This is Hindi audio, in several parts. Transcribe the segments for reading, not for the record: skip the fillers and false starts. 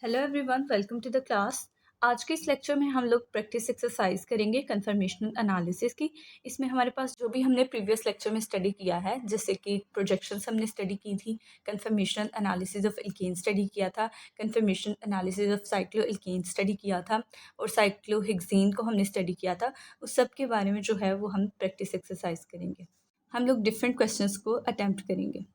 Hello everyone, welcome to the class. आज के इस लेक्चर में हम लोग प्रैक्टिस एक्सरसाइज करेंगे कन्फर्मेशनल एनालिसिस की। इसमें हमारे पास जो भी हमने प्रीवियस लेक्चर में स्टडी किया है, जैसे कि प्रोजेक्शंस हमने स्टडी की थी, conformational analysis of alkane study किया था, conformation analysis of cycloalkane study किया था और साइक्लोहेक्सेन को हमने स्टडी किया था। उस सब के बारे में जो है वो हम प्रैक्टिस एक्सरसाइज करेंगे। हम लोग डिफरेंट क्वेश्चंस को अटेम्प्ट करेंगे।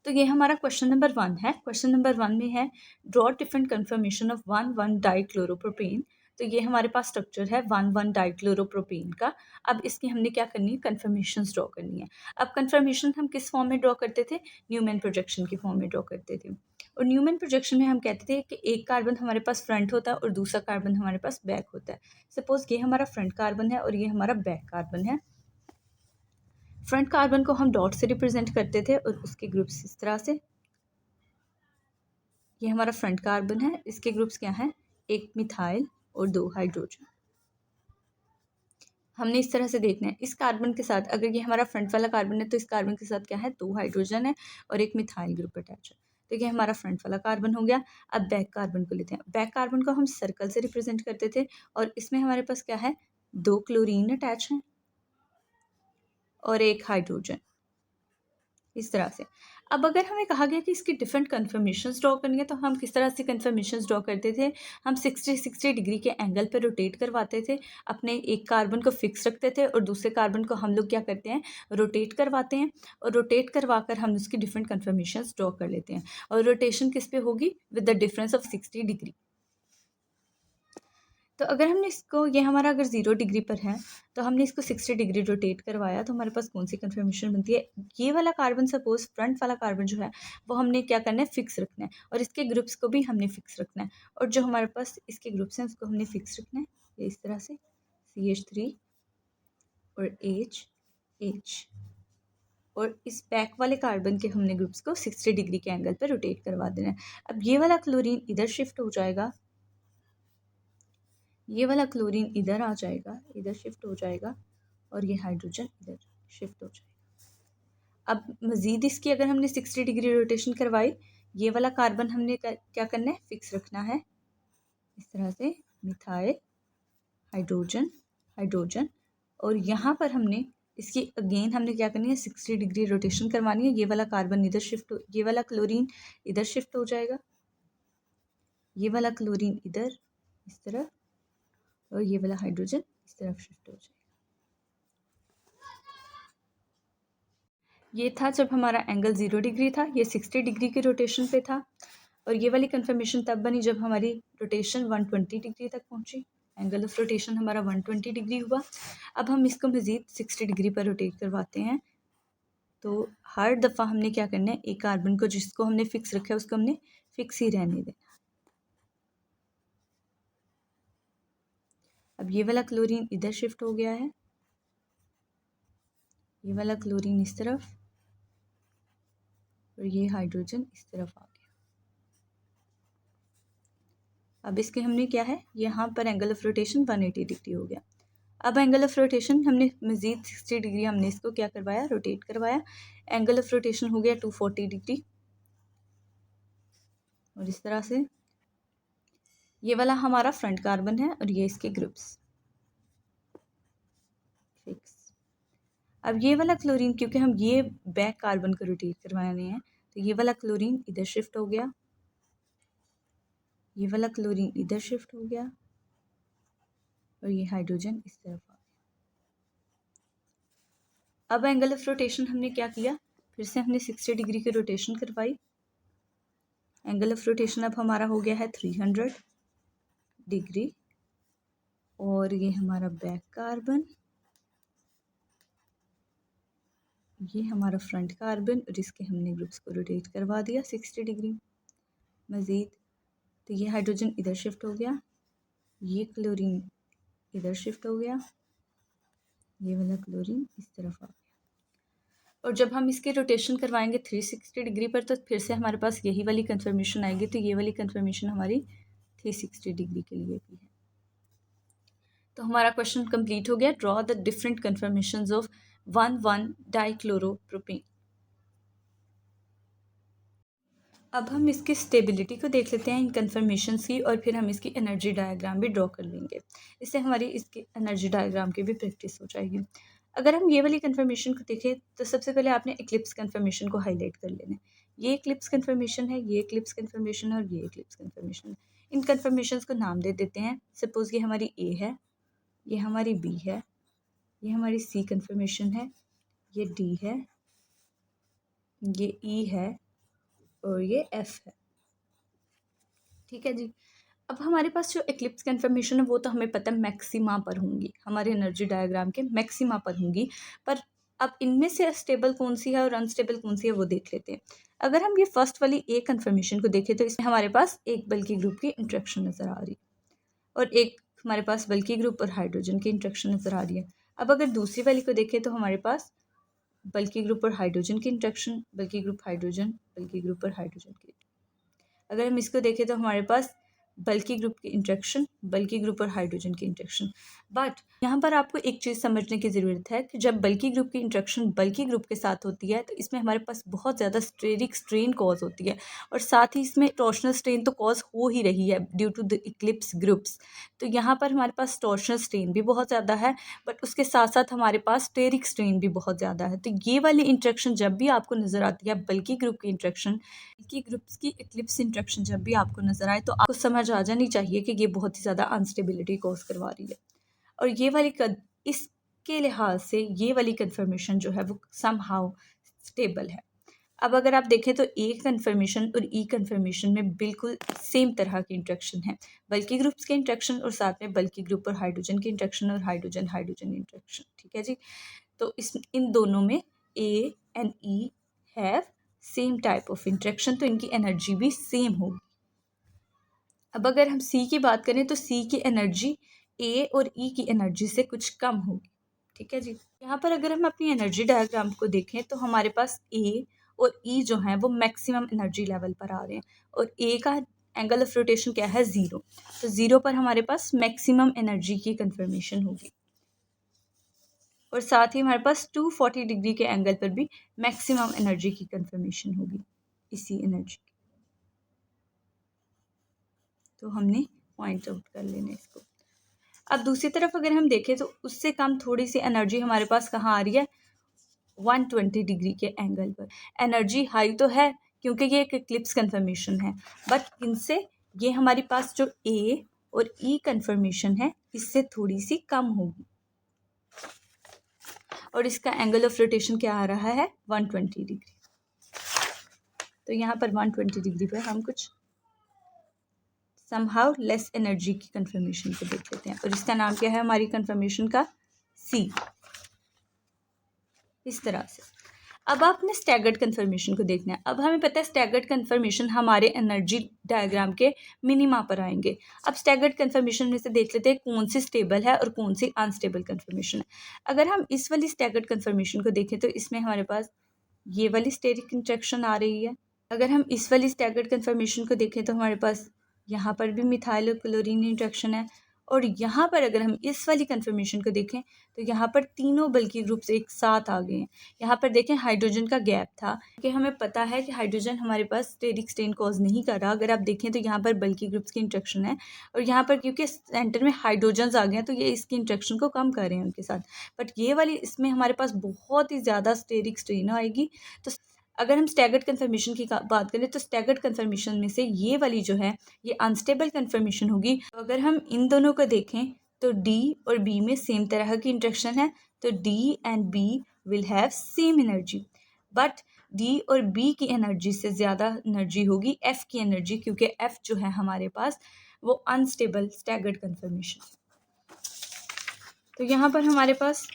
तो ये हमारा क्वेश्चन नंबर 1 है। क्वेश्चन नंबर 1 में है ड्रॉ डिफरेंट कन्फर्मेशन ऑफ 1,1 डाइक्लोरोप्रोपेन। तो ये हमारे पास स्ट्रक्चर है 1,1 डाइक्लोरोप्रोपेन का। अब इसकी हमने क्या करनी है, कन्फर्मेशन ड्रॉ करनी है। अब कन्फर्मेशन हम किस फॉर्म में ड्रॉ करते थे, न्यूमैन प्रोजेक्शन की फॉर्म में ड्रॉ करते थे। और न्यूमैन प्रोजेक्शन में हम कहते थे कि एक कार्बन हमारे पास फ्रंट होता है और दूसरा कार्बन हमारे पास बैक होता है। सपोज ये हमारा फ्रंट कार्बन है और ये हमारा बैक कार्बन है। फ्रंट कार्बन को हम डॉट से रिप्रेजेंट करते थे और उसके ग्रुप्स इस तरह से। ये हमारा फ्रंट कार्बन है, इसके ग्रुप्स क्या हैं, एक मिथाइल और 2 हाइड्रोजन। हमने इस तरह से देखना है, इस कार्बन के साथ अगर ये हमारा फ्रंट वाला कार्बन है तो इस कार्बन के साथ क्या है, 2 हाइड्रोजन है और एक मिथाइल ग्रुप अटैच है। तो ये हमारा फ्रंट वाला कार्बन हो गया। अब बैक कार्बन को लेते हैं। बैक कार्बन को हम सर्कल से रिप्रेजेंट करते थे और इसमें हमारे पास क्या है, 2 क्लोरीन अटैच हैं और एक हाइड्रोजन, इस तरह से। अब अगर हमें कहा गया कि इसकी डिफरेंट कन्फर्मेशंस ड्रॉ करनी है तो हम किस तरह से कन्फर्मेशंस ड्रॉ करते थे, हम 60 डिग्री के एंगल पर रोटेट करवाते थे। अपने एक कार्बन को फिक्स रखते थे और दूसरे कार्बन को हम लोग क्या करते हैं, रोटेट करवाते हैं और रोटेट करवा कर हम उसकी डिफरेंट कन्फर्मेशंस ड्रॉ कर लेते हैं। और रोटेशन किस पे होगी, with the difference of 60 degree. तो अगर हमने इसको, ये हमारा अगर 0 डिग्री पर है तो हमने इसको 60 डिग्री रोटेट करवाया तो हमारे पास कौन सी कन्फर्मेशन बनती है, ये वाला कार्बन, सपोज फ्रंट वाला कार्बन जो है वो हमने क्या करना है, फिक्स रखना है और इसके ग्रुप्स को भी हमने फिक्स रखना है। और जो हमारे पास इसके ग्रुप्स हैं उसको हमने फिक्स रखना है, ये इस तरह से CH3 और H और इस बैक वाले कार्बन के हमने ग्रुप्स को 60 डिग्री के एंगल पर रोटेट करवा देना है। अब ये वाला क्लोरीन इधर शिफ्ट हो जाएगा, ये वाला क्लोरीन इधर आ जाएगा, इधर शिफ्ट हो जाएगा और ये हाइड्रोजन इधर शिफ्ट हो जाएगा। अब मज़ीद इसकी अगर हमने 60 डिग्री रोटेशन करवाई, ये वाला कार्बन हमने क्या करना है, फिक्स रखना है, इस तरह से मिथाइल हाइड्रोजन हाइड्रोजन। और यहाँ पर हमने इसकी अगेन हमने क्या करनी है, 60 डिग्री रोटेशन करवानी है। ये वाला कार्बन इधर शिफ्ट, ये वाला क्लोरीन इधर शिफ्ट हो जाएगा, ये वाला क्लोरीन इधर इस तरफ और ये वाला हाइड्रोजन इस तरफ शिफ्ट हो जाएगा। ये था जब हमारा एंगल 0 डिग्री था, ये 60 डिग्री के रोटेशन पे था। और ये वाली कंफर्मेशन तब बनी जब हमारी रोटेशन 120 डिग्री तक पहुंची। एंगल ऑफ रोटेशन हमारा 120 डिग्री हुआ। अब हम इसको मज़ीद 60 डिग्री पर रोटेट करवाते हैं। तो हर दफ़ा हमने क्या करना है, एक कार्बन को जिसको हमने फिक्स रखा है उसको हमने फिक्स ही रहने देना। अब ये वाला क्लोरीन इधर शिफ्ट हो गया है, ये वाला क्लोरीन इस तरफ और ये हाइड्रोजन इस तरफ आ गया। अब इसके हमने क्या है, यहाँ पर एंगल ऑफ रोटेशन 180 डिग्री हो गया। अब एंगल ऑफ रोटेशन हमने मज़ीद 60 डिग्री हमने इसको क्या करवाया, रोटेट करवाया। एंगल ऑफ रोटेशन हो गया 240 डिग्री और इस तरह से। ये वाला हमारा फ्रंट कार्बन है और ये इसके ग्रुप्स फिक्स। अब ये वाला क्लोरीन, क्योंकि हम ये बैक कार्बन को रोटेट करवाने हैं तो ये वाला क्लोरीन इधर शिफ्ट हो गया, ये वाला क्लोरीन इधर शिफ्ट हो गया और ये हाइड्रोजन इस तरफ आ गया। अब एंगल ऑफ रोटेशन हमने क्या किया, फिर से हमने 60 डिग्री की रोटेशन करवाई। एंगल ऑफ रोटेशन अब हमारा हो गया है 300 डिग्री और ये हमारा बैक कार्बन, ये हमारा फ्रंट कार्बन और इसके हमने ग्रुप्स को रोटेट करवा दिया 60 डिग्री मज़ीद। तो ये हाइड्रोजन इधर शिफ्ट हो गया, ये क्लोरीन इधर शिफ्ट हो गया, ये वाला क्लोरीन इस तरफ आ गया। और जब हम इसकी रोटेशन करवाएंगे 360 डिग्री पर तो फिर से हमारे पास यही वाली कन्फर्मेशन आएगी। तो ये वाली कन्फर्मेशन हमारी 360 डिग्री के लिए भी है। तो हमारा क्वेश्चन कंप्लीट हो गया। Draw the different conformations of 1,1 डाइक्लोरोप्रोपेन। अब हम इसकी स्टेबिलिटी को देख लेते हैं इन कन्फर्मेशंस की, और फिर हम इसकी एनर्जी डायग्राम भी ड्रॉ कर लेंगे। इससे हमारी इसकी एनर्जी डायग्राम की भी प्रैक्टिस हो जाएगी। अगर हम ये वाली कन्फर्मेशन को देखें तो सबसे पहले आपने एक्लिप्स कन्फर्मेशन को हाईलाइट कर लेना है। ये एक्लिप्स कन्फर्मेशन है, ये एक्लिप्स कन्फर्मेशन है और ये एक्लिप्स कन्फर्मेशन है। इन कन्फर्मेशंस को नाम दे देते हैं। सपोज़ ये हमारी ए है, ये हमारी बी है, ये हमारी सी कन्फर्मेशन है, ये डी है, ये ई है और ये एफ है। ठीक है जी। अब हमारे पास जो एक्लिप्स कन्फर्मेशन है वो तो हमें पता है मैक्सिमा पर होंगी, हमारे एनर्जी डायग्राम के मैक्सिमा पर होंगी। पर अब इनमें से स्टेबल कौन सी है और अनस्टेबल कौन सी है वो देख लेते हैं। अगर हम ये फर्स्ट वाली ए कन्फर्मेशन को देखें तो इसमें हमारे पास एक बल्कि ग्रुप की इंट्रैक्शन नज़र आ रही है और एक हमारे पास बल्कि ग्रुप और हाइड्रोजन की इंट्रैक्शन नज़र आ रही है। अब अगर दूसरी वाली को देखें तो हमारे पास बल्कि ग्रुप और हाइड्रोजन की इंट्रैक्शन, बल्कि ग्रुप हाइड्रोजन, बल्कि ग्रुप और हाइड्रोजन की। अगर हम इसको देखें तो हमारे पास बल्कि ग्रुप की इंट्रैक्शन, बल्कि ग्रुप और हाइड्रोजन की इंट्रैक्शन। बट यहाँ पर आपको एक चीज़ समझने की ज़रूरत है कि जब बल्कि ग्रुप की इंट्रैक्शन बल्कि ग्रुप के साथ होती है तो इसमें हमारे पास बहुत ज़्यादा स्टेरिक स्ट्रेन कॉज होती है और साथ ही इसमें टॉर्शनल स्ट्रेन तो कॉज हो ही रही है due to the eclipse groups. तो यहाँ पर हमारे पास टॉर्शनल स्ट्रेन भी बहुत ज़्यादा है, बट उसके साथ साथ हमारे पास स्टेरिक स्ट्रेन भी बहुत ज़्यादा है। तो ये वाली इंट्रैक्शन जब भी आपको नज़र आती है, बल्कि ग्रुप की इंट्रैक्शन, बल्कि ग्रुप्स की इक्लिप्स इंट्रैक्शन जब भी आपको नज़र आए तो आपको समझ आ जानी चाहिए कि ये बहुत ही ज़्यादा अनस्टेबिलिटी कॉज करवा रही है। और ये वाली इसके लिहाज से ये वाली कन्फर्मेशन जो है वो समहाउ स्टेबल है। अब अगर आप देखें तो ए कन्फर्मेशन और ई कन्फर्मेशन में बिल्कुल सेम तरह की इंट्रैक्शन है, बल्कि ग्रुप्स के इंट्रैक्शन और साथ में बल्कि ग्रुप और हाइड्रोजन की इंट्रैक्शन और हाइड्रोजन हाइड्रोजन इंट्रैक्शन। ठीक है जी। तो इन दोनों में A and E have same type of interaction, तो इनकी एनर्जी भी सेम होगी। अब अगर हम सी की बात करें तो सी की एनर्जी ए और ई की एनर्जी से कुछ कम होगी। ठीक है जी। यहाँ पर अगर हम अपनी एनर्जी डायग्राम को देखें तो हमारे पास ए और ई जो हैं वो मैक्सिमम एनर्जी लेवल पर आ रहे हैं और ए का एंगल ऑफ रोटेशन क्या है, 0। तो 0 पर हमारे पास मैक्सिमम एनर्जी की कन्फर्मेशन होगी और साथ ही हमारे पास 240 डिग्री के एंगल पर भी मैक्सिमम एनर्जी की कन्फर्मेशन होगी इसी एनर्जी की। तो हमने पॉइंट आउट कर लेना इसको। अब दूसरी तरफ अगर हम देखें तो उससे कम थोड़ी सी एनर्जी हमारे पास कहाँ आ रही है, 120 डिग्री के एंगल पर। एनर्जी हाई तो है क्योंकि ये एक इक्लिप्स कन्फर्मेशन है, बट इनसे ये हमारे पास जो ए और ई कन्फर्मेशन है इससे थोड़ी सी कम होगी और इसका एंगल ऑफ रोटेशन क्या आ रहा है, 120 डिग्री। तो यहाँ पर 120 डिग्री पर हम कुछ समहाउ लेस एनर्जी की कन्फर्मेशन को देख लेते हैं और इसका नाम क्या है हमारी कन्फर्मेशन का, सी। इस तरह से अब आपने स्टैगर्ड कन्फर्मेशन को देखना है। अब हमें पता है स्टैगर्ड कन्फर्मेशन हमारे एनर्जी डायग्राम के मिनिमा पर आएंगे। अब स्टैगर्ड कन्फर्मेशन में से देख लेते हैं कौन सी स्टेबल है और कौन सी अनस्टेबल कन्फर्मेशन है। अगर हम इस वाली स्टैगर्ड कन्फर्मेशन को देखें तो इसमें हमारे पास ये वाली स्टेरिक इंट्रैक्शन आ रही है। अगर हम इस वाली स्टैगर्ड कन्फर्मेशन को देखें तो हमारे पास यहाँ पर भी मिथाइल और क्लोरीन इंट्रैक्शन है और यहाँ पर अगर हम इस वाली कन्फर्मेशन को देखें तो यहाँ पर तीनों बल्कि ग्रुप्स एक साथ आ गए हैं। यहाँ पर देखें हाइड्रोजन का गैप था कि हमें पता है कि हाइड्रोजन हमारे पास स्टेरिक स्ट्रेन कॉज नहीं कर रहा। अगर आप देखें तो यहाँ पर बल्कि ग्रुप्स की इंट्रैक्शन है और यहाँ पर क्योंकि सेंटर में हाइड्रोजन्स आ गए हैं तो ये इसकी इंट्रैक्शन को कम कर रहे हैं उनके साथ। बट ये वाली इसमें हमारे पास बहुत ही ज़्यादा स्टेरिक स्ट्रेन आएगी। तो अगर हम स्टैगर्ड कन्फर्मेशन की बात करें तो स्टैगर्ड कन्फर्मेशन में से ये वाली जो है ये अनस्टेबल कन्फर्मेशन होगी। तो अगर हम इन दोनों को देखें तो डी और बी में सेम तरह की इंट्रैक्शन है, तो D and B will have same energy, but D और बी की एनर्जी से ज़्यादा एनर्जी होगी एफ की एनर्जी, क्योंकि एफ जो है हमारे पास वो अनस्टेबल स्टैगर्ड कन्फर्मेशन। तो यहाँ पर हमारे पास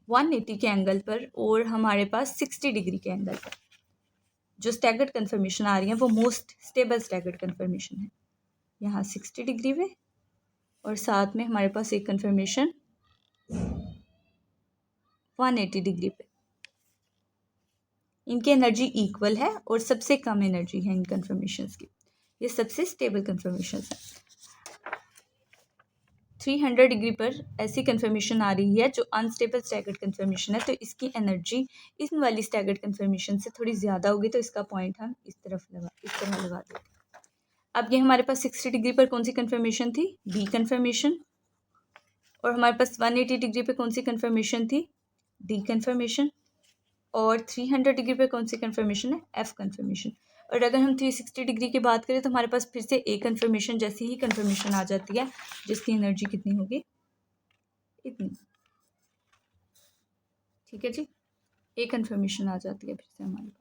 180 के एंगल पर और हमारे पास 60 डिग्री के एंगल पर जो स्टैगर्ड कन्फर्मेशन आ रही है वो मोस्ट स्टेबल स्टैगर्ड कन्फर्मेशन है। यहाँ 60 डिग्री पे और साथ में हमारे पास एक कन्फर्मेशन 180 डिग्री पे। इनकी एनर्जी इक्वल है और सबसे कम एनर्जी है इन कन्फर्मेशंस की। ये सबसे स्टेबल कन्फर्मेशंस हैं। 300 डिग्री पर ऐसी कन्फर्मेशन आ रही है जो अनस्टेबल स्टैगर्ड कन्फर्मेशन है, तो इसकी एनर्जी इन वाली स्टैगर्ड कन्फर्मेशन से थोड़ी ज़्यादा होगी, तो इसका पॉइंट हम इस तरह लगा देते हैं। अब ये हमारे पास 60 डिग्री पर कौन सी कन्फर्मेशन थी, बी कन्फर्मेशन, और हमारे पास 180 डिग्री पे कौन सी कन्फर्मेशन थी, डी कन्फर्मेशन, और 300 डिग्री पे कौन सी कन्फर्मेशन है, एफ कन्फर्मेशन। और अगर हम 360 डिग्री की बात करें तो हमारे पास फिर से ए कन्फर्मेशन जैसी ही कन्फर्मेशन आ जाती है, जिसकी एनर्जी कितनी होगी, इतनी। ठीक है जी, ए कन्फर्मेशन आ जाती है फिर से हमारे पास।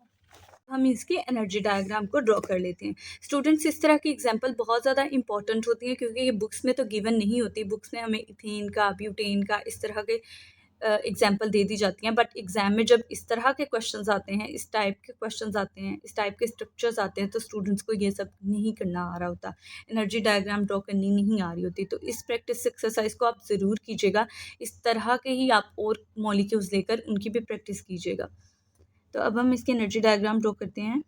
हम इसकी एनर्जी डायग्राम को ड्रॉ कर लेते हैं। स्टूडेंट्स, इस तरह की एग्जांपल बहुत ज़्यादा इंपॉर्टेंट होती है, क्योंकि ये बुक्स में तो गिवन नहीं होती। बुक्स में हमें इथेन का, ब्यूटेन का, इस तरह के एग्जाम्पल दे दी जाती हैं, बट एग्ज़ाम में जब इस तरह के क्वेश्चंस आते हैं, इस टाइप के क्वेश्चंस आते हैं, इस टाइप के स्ट्रक्चर्स आते हैं, तो स्टूडेंट्स को ये सब नहीं करना आ रहा होता, एनर्जी डायग्राम ड्रॉ करनी नहीं आ रही होती। तो इस प्रैक्टिस एक्सरसाइज को आप ज़रूर कीजिएगा। इस तरह के ही आप और मॉलिक्यूल्स लेकर उनकी भी प्रैक्टिस कीजिएगा। तो अब हम इसकी एनर्जी डायग्राम ड्रॉ करते हैं।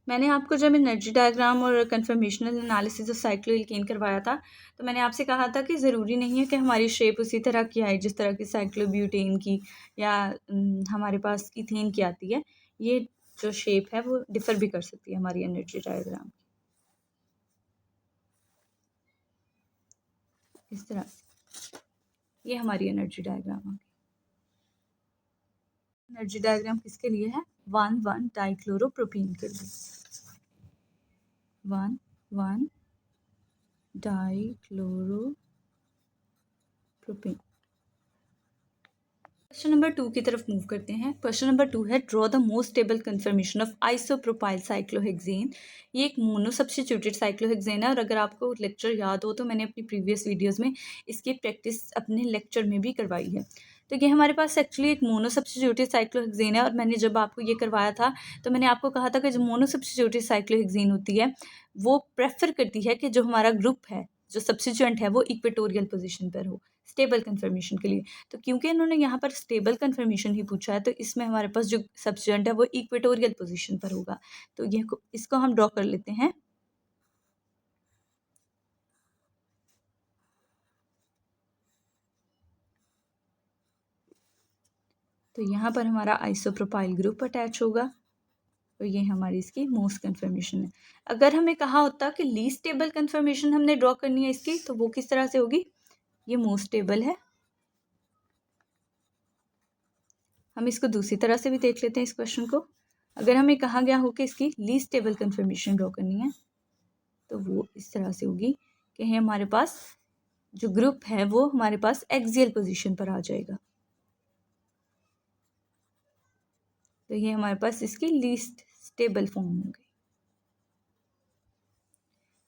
मैंने आपको जब एनर्जी डायग्राम और कन्फर्मेशनल एनालिसिस ऑफ साइक्लोएल्केन करवाया था, तो मैंने आपसे कहा था कि ज़रूरी नहीं है कि हमारी शेप उसी तरह की आए जिस तरह की साइक्लोब्यूटेन की या हमारे पास इथेन की आती है। ये जो शेप है वो डिफ़र भी कर सकती है हमारी एनर्जी डायग्राम की, इस तरह से। ये हमारी एनर्जी डायग्राम है। एनर्जी डायग्राम किसके लिए है, 1,1 डाइक्लोरोप्रोपेन के लिए। 1,1 डाइक्लोरोप्रोपेन। क्वेश्चन नंबर 2 की तरफ मूव करते हैं। क्वेश्चन नंबर 2 है, draw the most stable conformation of isopropyl cyclohexane. ये एक मोनो सब्स्टिट्यूटेड साइक्लोहेक्सेन है, और अगर आपको लेक्चर याद हो तो मैंने अपनी प्रीवियस वीडियोस में इसकी प्रैक्टिस अपने लेक्चर में भी करवाई है। तो ये हमारे पास एक्चुअली एक मोनो सब्स्टिट्यूटेड साइक्लोहेक्सेन है, और मैंने जब आपको ये करवाया था तो मैंने आपको कहा था कि जो मोनो सब्स्टिट्यूटेड साइक्लोहेक्सेन होती है वो प्रेफर करती है कि जो हमारा ग्रुप है, जो सब्स्टिट्यूएंट है, वो इक्वेटोरियल पोजिशन पर हो स्टेबल कन्फर्मेशन के लिए। तो क्योंकि इन्होंने यहाँ पर स्टेबल कन्फर्मेशन ही पूछा है, तो इसमें हमारे पास जो सब्स्टिट्यूएंट है वो इक्वेटोरियल पोजीशन पर होगा। तो ये इसको हम ड्रॉ कर लेते हैं। तो यहाँ पर हमारा आइसोप्रोपाइल ग्रुप अटैच होगा, और ये हमारी इसकी मोस्ट कन्फर्मेशन है। अगर हमें कहा होता कि लीस्ट स्टेबल कन्फर्मेशन हमने ड्रॉ करनी है इसकी, तो वो किस तरह से होगी, ये मोस्ट स्टेबल है। हम इसको दूसरी तरह से भी देख लेते हैं इस क्वेश्चन को। अगर हमें कहा गया हो कि इसकी लीस्ट स्टेबल कन्फर्मेशन ड्रॉ करनी है, तो वो इस तरह से होगी कि हमारे पास जो ग्रुप है वो हमारे पास एक्सियल पोजीशन पर आ जाएगा। तो ये हमारे पास इसकी लीस्ट स्टेबल फॉर्म होगी।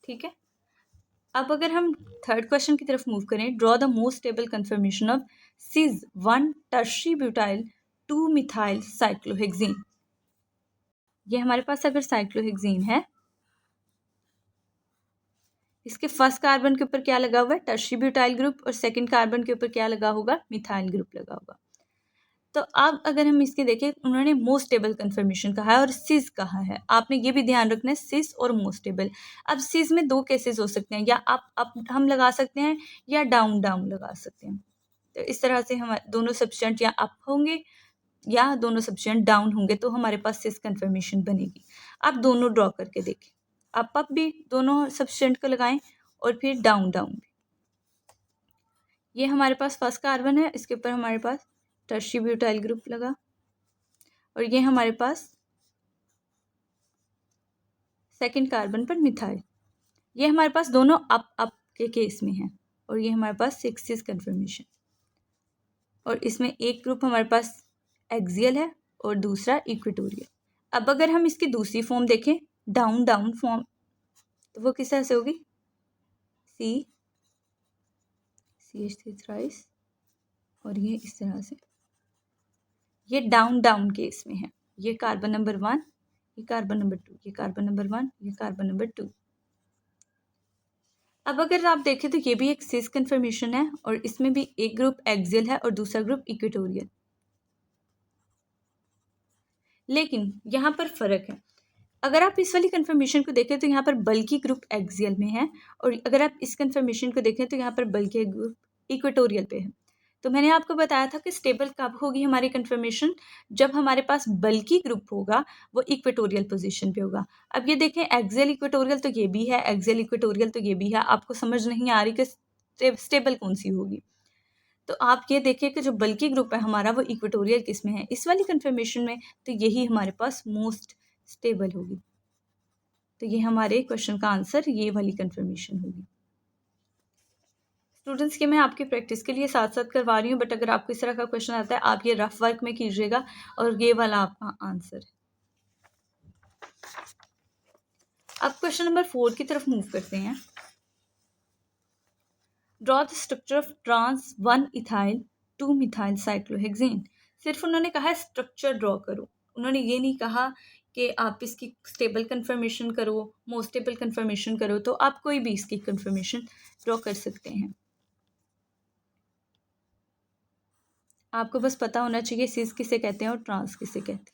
ठीक है, अब अगर हम थर्ड क्वेश्चन की तरफ मूव करें, draw the most stable conformation of सिज 1 टर्शी ब्यूटाइल 2 मिथाइल साइक्लोहेक्सेन। ये हमारे पास अगर साइक्लोहेक्सेन है, इसके फर्स्ट कार्बन के ऊपर क्या लगा हुआ है, टर्शी ब्यूटाइल ग्रुप, और सेकंड कार्बन के ऊपर क्या लगा होगा, मिथाइल ग्रुप लगा होगा। तो अब अगर हम इसके देखें, उन्होंने मोस्ट स्टेबल कन्फर्मेशन कहा है और सिस कहा है। आपने ये भी ध्यान रखना है, सिस और मोस्ट स्टेबल। अब सिस में दो केसेस हो सकते हैं, या अप हम लगा सकते हैं या डाउन डाउन लगा सकते हैं। तो इस तरह से हम दोनों सब्स्टिट्यूएंट या अप होंगे या दोनों सब्स्टिट्यूएंट डाउन होंगे, तो हमारे पास सिस कन्फर्मेशन बनेगी। आप दोनों ड्रॉ करके देखें, अप भी दोनों सब्स्टिट्यूएंट को लगाएं और फिर डाउन डाउन भी। ये हमारे पास फर्स्ट कार्बन है, इसके ऊपर हमारे पास टर्शी ब्यूटाइल ग्रुप लगा, और ये हमारे पास सेकंड कार्बन पर मिथाइल। ये हमारे पास दोनों अप के केस में है, और ये हमारे पास 6 कन्फर्मेशन, और इसमें एक ग्रुप हमारे पास एक्सियल है और दूसरा इक्वेटोरियल। अब अगर हम इसकी दूसरी फॉर्म देखें, डाउन डाउन फॉर्म, तो वो किस तरह से होगी, CH3 थ्राइस, और ये इस तरह से, ये डाउन डाउन केस में है। ये कार्बन नंबर 1, ये कार्बन नंबर 2, ये कार्बन नंबर 1, ये कार्बन नंबर 2। अब अगर आप देखें तो ये भी एक सिस कन्फर्मेशन है, और इसमें भी एक ग्रुप एक्सियल है और दूसरा ग्रुप इक्वेटोरियल। लेकिन यहाँ पर फ़र्क है। अगर आप इस वाली कन्फर्मेशन को देखें तो यहाँ पर बल्कि ग्रुप एक्सियल में है, और अगर आप इस कन्फर्मेशन को देखें तो यहाँ पर बल्कि ग्रुप इक्वेटोरियल पे है। तो मैंने आपको बताया था कि स्टेबल कब होगी हमारी कन्फर्मेशन, जब हमारे पास बल्कि ग्रुप होगा वो इक्वेटोरियल पोजीशन पे होगा। अब ये देखें, एक्सियल इक्वेटोरियल तो ये भी है, एक्सियल इक्वेटोरियल तो ये भी है, आपको समझ नहीं आ रही कि स्टेबल कौन सी होगी। तो आप ये देखिए कि जो बल्कि ग्रुप है हमारा वो इक्वेटोरियल किस में है, इस वाली कन्फर्मेशन में, तो यही हमारे पास मोस्ट स्टेबल होगी। तो ये हमारे क्वेश्चन का आंसर ये वाली कन्फर्मेशन होगी। स्टूडेंट्स के मैं आपकी प्रैक्टिस के लिए साथ साथ करवा रही हूँ, बट अगर आपको इस तरह का क्वेश्चन आता है आप ये रफ वर्क में कीजिएगा और ये वाला आपका आंसर है। अब क्वेश्चन नंबर 4 की तरफ मूव करते हैं। Draw the structure of trans 1 ethyl 2 methyl cyclohexane. सिर्फ उन्होंने कहा स्ट्रक्चर ड्रॉ करो, उन्होंने ये नहीं कहा कि आप इसकी स्टेबल कन्फर्मेशन करो, मोस्ट स्टेबल कन्फर्मेशन करो। तो आप कोई भी इसकी कन्फर्मेशन ड्रॉ कर सकते हैं। आपको बस पता होना चाहिए सिस किसे कहते हैं और ट्रांस किसे कहते हैं।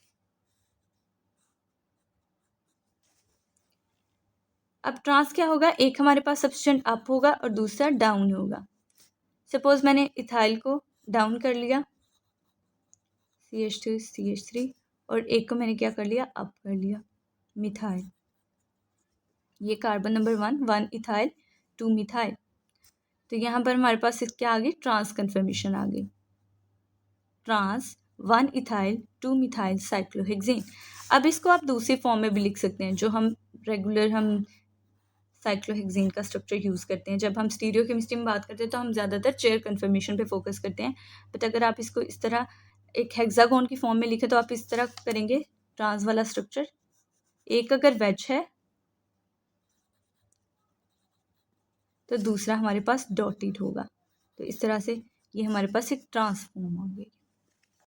अब ट्रांस क्या होगा, एक हमारे पास सब्स्टिट्यूएंट अप होगा और दूसरा डाउन होगा। सपोज मैंने इथाइल को डाउन कर लिया CH2 CH3, और एक को मैंने क्या कर लिया, अप कर लिया मिथाइल। ये कार्बन नंबर 1 इथाइल 2 मिथाइल। तो यहाँ पर हमारे पास क्या आ गई, ट्रांस कन्फर्मेशन आ गई, ट्रांस 1 इथाइल 2 मिथाइल साइक्लोहेक्सेन। अब इसको आप दूसरी फॉर्म में भी लिख सकते हैं, जो हम रेगुलर हम साइक्लोहेक्सेन का स्ट्रक्चर यूज़ करते हैं। जब हम स्टीरियो केमिस्ट्री में बात करते हैं तो हम ज़्यादातर चेयर कन्फर्मेशन पे फोकस करते हैं, बट अगर आप इसको इस तरह एक हेक्सागोन की फॉर्म में लिखें तो आप इस तरह करेंगे ट्रांस वाला स्ट्रक्चर। एक अगर वेज है तो दूसरा हमारे पास डॉटेड होगा। तो इस तरह से ये हमारे पास एक ट्रांसफॉर्म हो गई।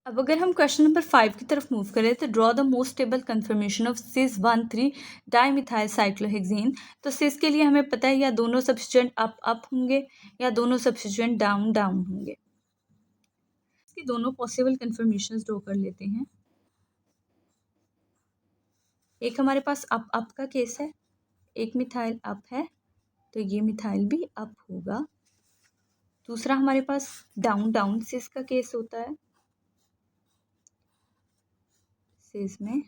अब अगर हम क्वेश्चन नंबर 5 की तरफ मूव करें तो draw the most stable conformation of cis 1,3 dimethyl cyclohexane. तो सिस के लिए हमें पता है या दोनों सब्स्टिट्यूएंट अप अप होंगे या दोनों सब्स्टिट्यूएंट डाउन डाउन होंगे। इसकी दोनों पॉसिबल कन्फर्मेशंस ड्रॉ कर लेते हैं। एक हमारे पास अप अप का केस है, एक मिथाइल अप है तो ये मिथाइल भी अप होगा। दूसरा हमारे पास डाउन डाउन सिस का केस होता है, सिस में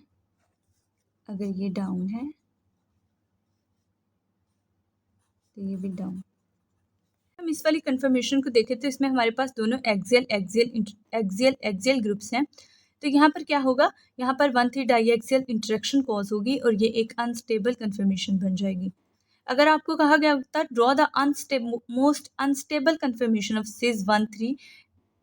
अगर ये डाउन है तो ये भी डाउन। हम इस वाली कन्फर्मेशन को देखें तो इसमें हमारे पास दोनों एक्सियल ग्रुप्स हैं। तो यहाँ पर क्या होगा, यहाँ पर 1,3 डाई एक्सियल इंटरेक्शन कॉज होगी और ये एक अनस्टेबल कन्फर्मेशन बन जाएगी। अगर आपको कहा गया होता draw the most unstable conformation of cis 1,3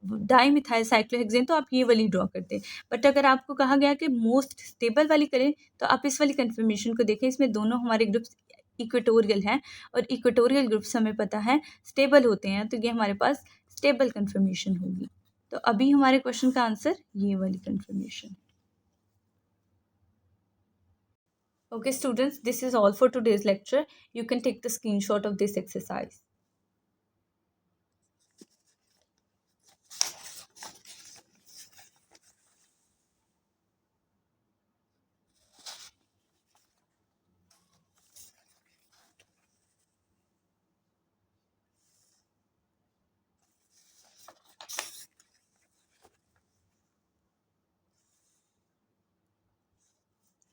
dimethyl cyclohexane, तो आप ये वाली ड्रॉ करते। बट अगर आपको कहा गया कि मोस्ट स्टेबल वाली करें तो आप इस वाली कन्फर्मेशन को देखें, इसमें दोनों हमारे ग्रुप्स इक्वेटोरियल हैं और इक्वेटोरियल ग्रुप्स हमें पता है स्टेबल होते हैं, तो ये हमारे पास स्टेबल कन्फर्मेशन होगी। तो अभी हमारे क्वेश्चन का आंसर ये वाली conformation. Okay students, this is all for today's lecture. You can take the screenshot of this exercise.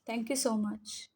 Thank you so much.